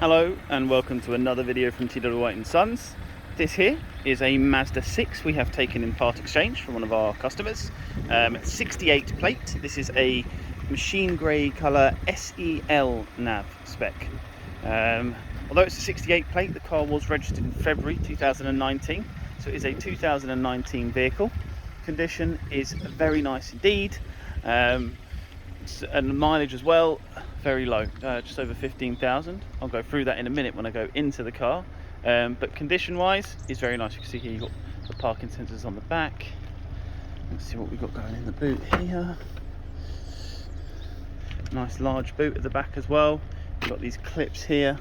Hello and welcome to another video from T.W White Sons. This here is a Mazda 6 we have taken in part exchange from one of our customers. 68 plate. This is a machine grey colour SEL Nav spec. Although it's a 68 plate, the car was registered in February 2019, so it is a 2019 vehicle. Condition is very nice indeed, and the mileage as well, very low, just over 15,000. I'll go through that in a minute when I go into the car, but condition wise is very nice. You can see here you've got the parking sensors on the back. Let's see what we've got going in the boot here. Nice large boot at the back as well. You've got these clips here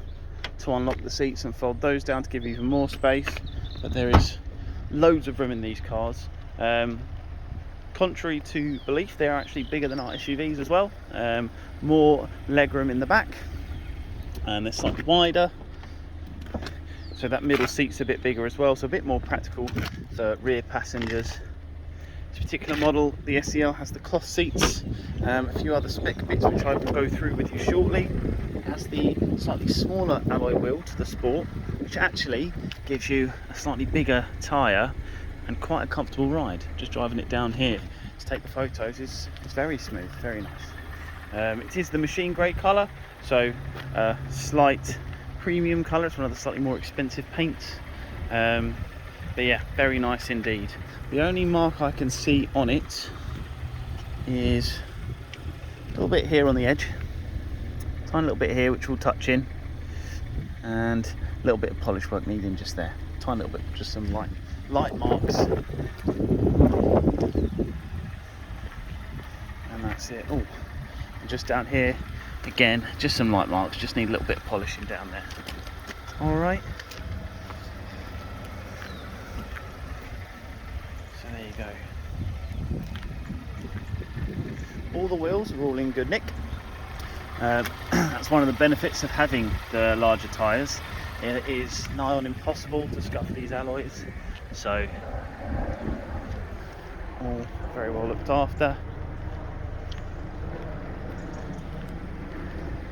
to unlock the seats and fold those down to give you even more space, but there is loads of room in these cars. Contrary to belief, they are actually bigger than our SUVs as well. More legroom in the back, and they're slightly wider, so that middle seat's a bit bigger as well, so a bit more practical for rear passengers. This particular model, the SEL, has the cloth seats, a few other spec bits which I will go through with you shortly. It has the slightly smaller alloy wheel to the Sport, which actually gives you a slightly bigger tyre and quite a comfortable ride. Just driving it down here to take the photos is very smooth, very nice. It is the machine grey colour, so slight premium colour. It's one of the slightly more expensive paints, but yeah, very nice indeed. The only mark I can see on it is a little bit here on the edge, tiny little bit here which we'll touch in, and a little bit of polish work needing just there, tiny little bit, just some light marks, and that's it. Oh, and just down here again, just some light marks, just need a little bit of polishing down there. All right, so there you go. All the wheels are all in good nick. That's one of the benefits of having the larger tyres. It is nigh on impossible to scuff these alloys, so all very well looked after.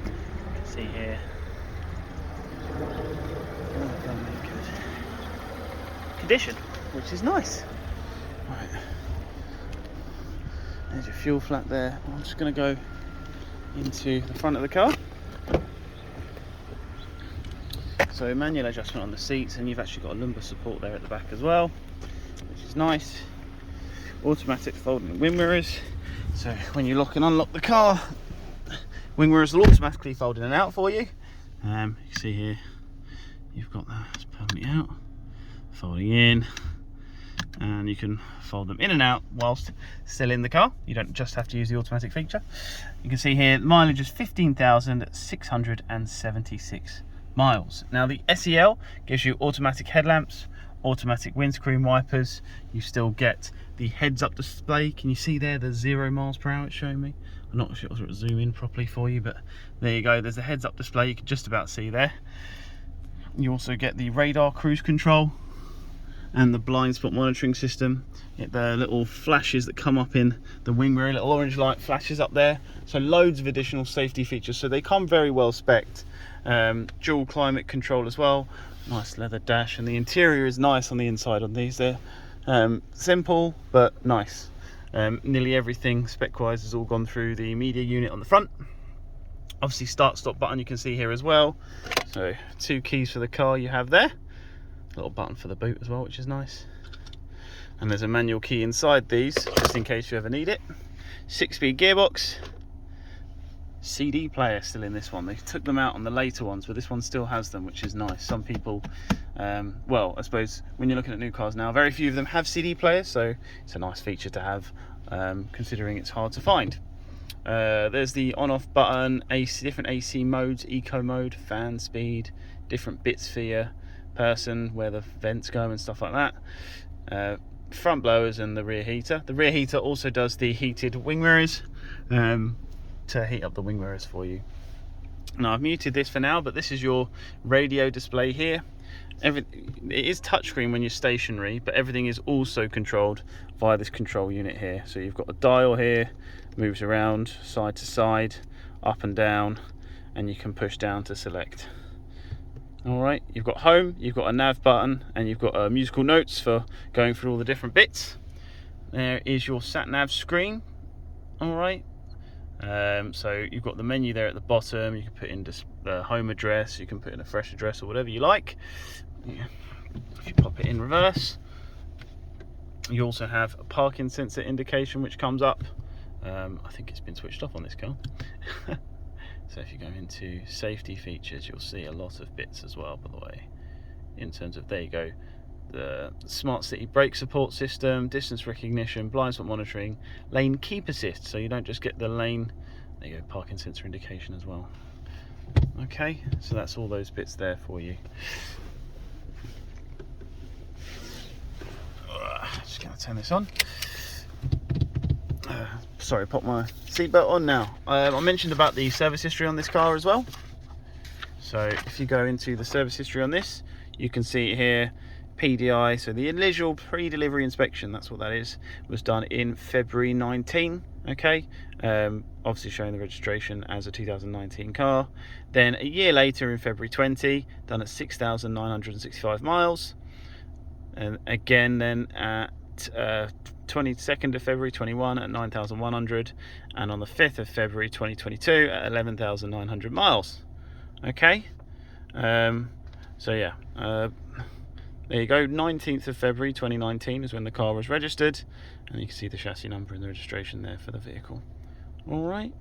You can see here, all in good condition, which is nice. Right, there's your fuel flat there. I'm just going to go into the front of the car. So manual adjustment on the seats, and you've actually got a lumbar support there at the back as well, which is nice. Automatic folding wing mirrors, so when you lock and unlock the car, wing mirrors will automatically fold in and out for you. You can see here you've got that permanently out, folding in, and you can fold them in and out whilst still in the car. You don't just have to use the automatic feature. You can see here the mileage is 15,676 miles. Now the SEL gives you automatic headlamps, automatic windscreen wipers. You still get the heads-up display. Can you see there the 0 miles per hour it's showing me? I'm not sure if I'll zoom in properly for you, but there you go. There's the heads-up display. You can just about see there. You also get the radar cruise control and the blind spot monitoring system. The little flashes that come up in the wing mirror, little orange light flashes up there. So loads of additional safety features. So they come very well spec'd. Dual climate control as well. Nice leather dash, and the interior is nice on the inside on these. They're simple but nice. Nearly everything spec wise has all gone through the media unit on the front. Obviously start stop button you can see here as well. So 2 keys for the car you have there. Little button for the boot as well, which is nice. And there's a manual key inside these just in case you ever need it. 6-speed gearbox. CD player still in this one. They took them out on the later ones, but this one still has them, which is nice. Some people, well, I suppose when you're looking at new cars now, very few of them have CD players, so it's a nice feature to have, considering it's hard to find. There's the on-off button, different AC modes, eco mode, fan speed, different bits for your person, where the vents go and stuff like that. Front blowers and the rear heater. The rear heater also does the heated wing mirrors, to heat up the wing mirrors for you. Now I've muted this for now, but this is your radio display here. It is touchscreen when you're stationary, but everything is also controlled via this control unit here. So you've got a dial here, moves around side to side, up and down, and you can push down to select All right, you've got home, you've got a nav button, and you've got musical notes for going through all the different bits. There is your sat nav screen. All right, so you've got the menu there at the bottom. You can put in the home address, you can put in a fresh address or whatever you like. Yeah. If you pop it in reverse, you also have a parking sensor indication which comes up. I think it's been switched off on this car. So if you go into safety features, you'll see a lot of bits as well, by the way, in terms of, there you go, the smart city brake support system, distance recognition, blind spot monitoring, lane keep assist, so you don't just get the lane, there you go, parking sensor indication as well. Okay, so that's all those bits there for you. Just going to turn this on. Sorry, pop my seatbelt on now. I mentioned about the service history on this car as well. So if you go into the service history on this, you can see here PDI, so the initial pre-delivery inspection, that's what that is, was done in February 19. Okay, obviously showing the registration as a 2019 car. Then a year later in February 20, done at 6,965 miles. And again then at 22nd of February 21 at 9,100, and on the 5th of February 2022 at 11,900 miles. Okay, so yeah, there you go, 19th of February 2019 is when the car was registered, and you can see the chassis number and the registration there for the vehicle. All right,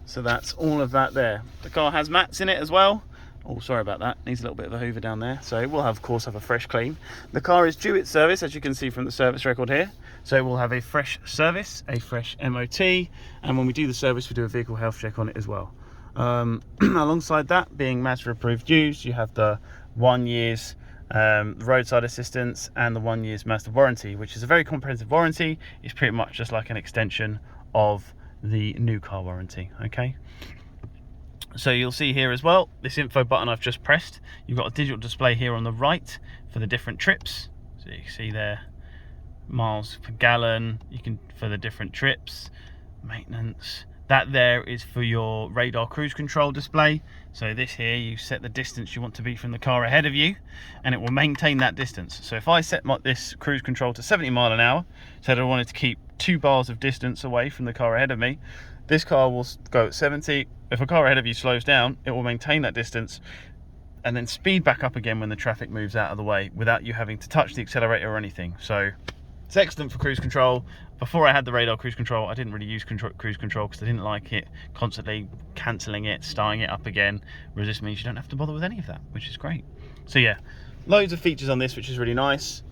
so that's all of that there. The car has mats in it as well. Oh, sorry about that, needs a little bit of a hoover down there. So it will have, of course, have a fresh clean. The car is due its service, as you can see from the service record here. So it will have a fresh service, a fresh MOT, and when we do the service, we do a vehicle health check on it as well. Alongside that, being Mazda approved used, you have the 1 year's roadside assistance and the 1 year's Mazda warranty, which is a very comprehensive warranty. It's pretty much just like an extension of the new car warranty. Okay, so you'll see here as well, this info button I've just pressed, you've got a digital display here on the right for the different trips. So you can see there, miles per gallon, you can, for the different trips, maintenance. That there is for your radar cruise control display. So this here, you set the distance you want to be from the car ahead of you, and it will maintain that distance. So if I set this cruise control to 70 mile an hour, said I wanted to keep 2 bars of distance away from the car ahead of me, this car will go at 70. If a car ahead of you slows down, it will maintain that distance and then speed back up again when the traffic moves out of the way without you having to touch the accelerator or anything. So it's excellent for cruise control. Before I had the radar cruise control, I didn't really use cruise control because I didn't like it constantly cancelling it, starting it up again. Whereas this means you don't have to bother with any of that, which is great. So yeah, loads of features on this, which is really nice.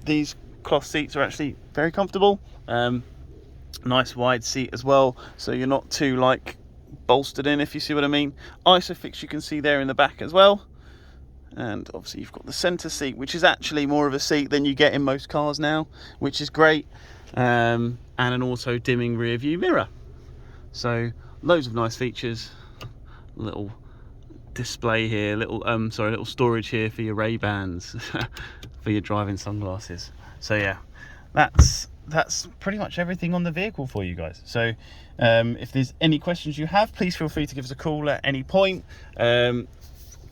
These cloth seats are actually very comfortable. Nice wide seat as well, so you're not too like bolstered in, if you see what I mean. Isofix you can see there in the back as well, and obviously you've got the center seat, which is actually more of a seat than you get in most cars now, which is great, and an auto dimming rear view mirror. So loads of nice features. Little display here, little storage here for your Ray-Bans for your driving sunglasses. So yeah, that's pretty much everything on the vehicle for you guys. So if there's any questions you have, please feel free to give us a call at any point, by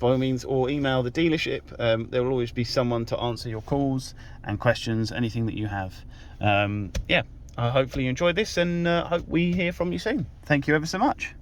all means, or email the dealership. There will always be someone to answer your calls and questions, anything that you have. Yeah, hopefully you enjoyed this, and hope we hear from you soon. Thank you ever so much.